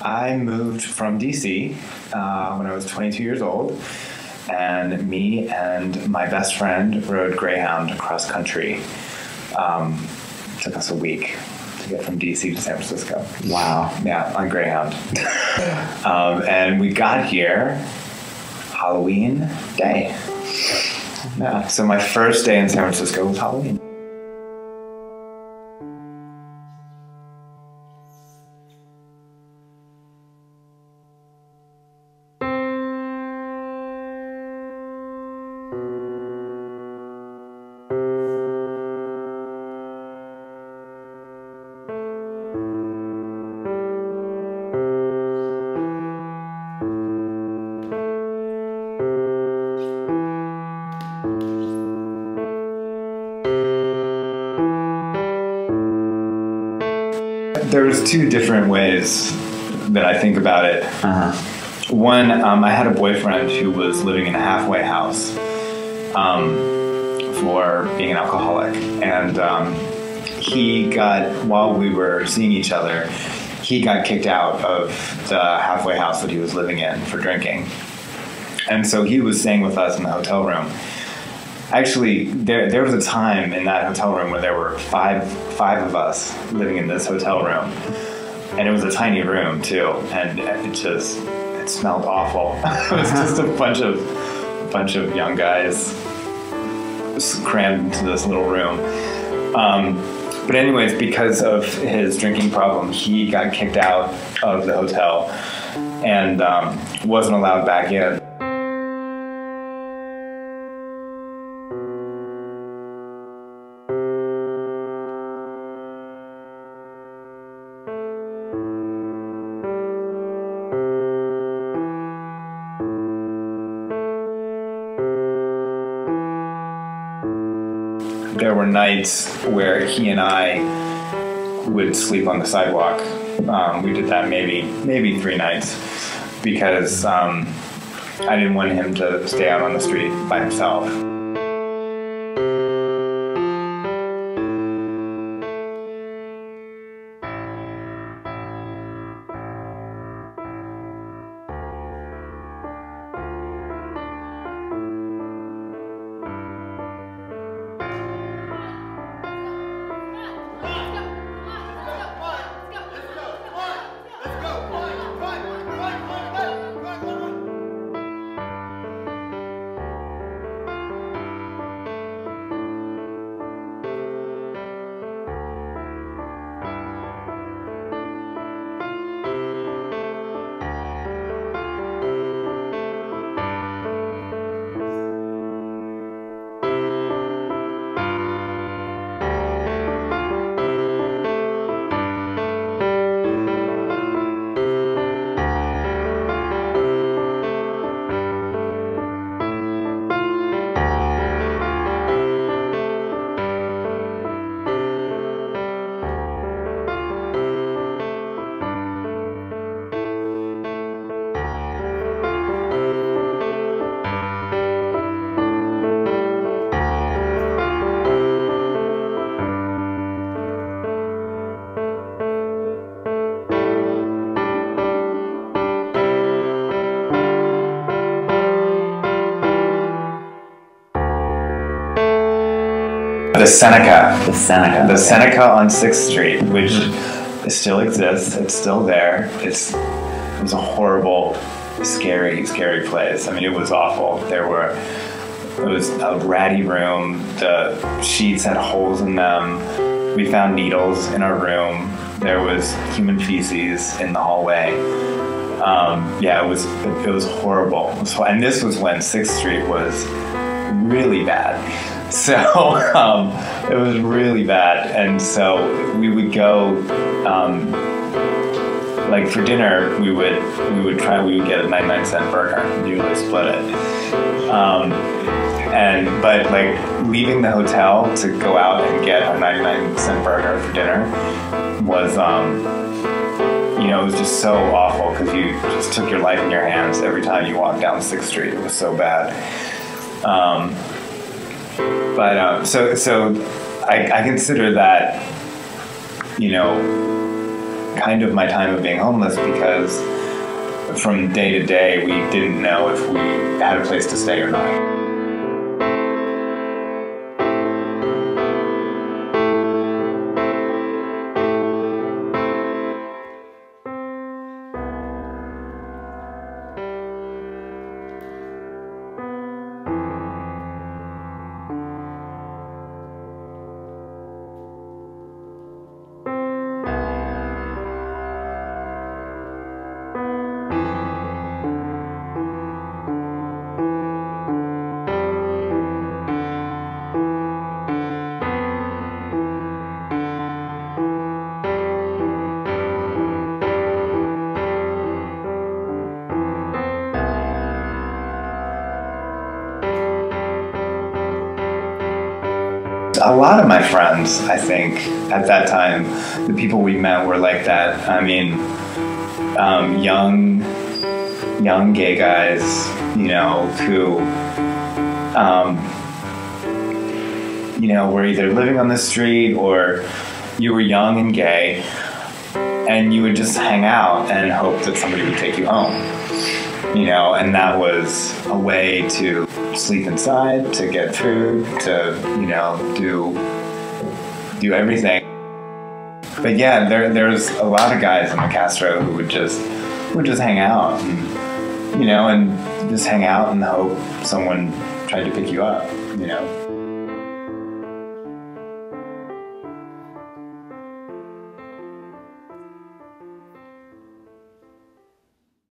I moved from DC when I was 22 years old, and me and my best friend rode Greyhound across country. Took us a week to get from DC to San Francisco. Wow. Yeah, on Greyhound. And we got here Halloween day. Yeah, so my first day in San Francisco was Halloween. There's two different ways that I think about it. One, I had a boyfriend who was living in a halfway house for being an alcoholic. And while we were seeing each other, he got kicked out of the halfway house that he was living in for drinking. And so he was staying with us in the hotel room. Actually, there was a time in that hotel room where there were five of us living in this hotel room, and it was a tiny room too, and it smelled awful. It was just a bunch of young guys crammed into this little room. But anyways, because of his drinking problem, he got kicked out of the hotel and wasn't allowed back in. There were nights where he and I would sleep on the sidewalk. We did that maybe 3 nights because I didn't want him to stay out on the street by himself. The Seneca on 6th Street, which still exists. It's still there. It was a horrible, scary place. I mean, it was awful. It was a ratty room. The sheets had holes in them. We found needles in our room. There was human feces in the hallway. Yeah, it was horrible. And this was when 6th Street was really bad. So it was really bad, and so we would go, like for dinner, we would get a 99-cent burger, usually split it, but like leaving the hotel to go out and get a 99-cent burger for dinner was, it was just so awful because you just took your life in your hands every time you walked down 6th Street. It was so bad. So I consider that, kind of my time of being homeless, because from day to day we didn't know if we had a place to stay or not. A lot of my friends, I think, at that time, the people we met were like that. I mean, young gay guys, who, were either living on the street, or you were young and gay, and you would just hang out and hope that somebody would take you home. And that was a way to sleep inside, to get food, to, do everything. But yeah, there's a lot of guys in the Castro who would just hang out and just hang out and hope someone tried to pick you up,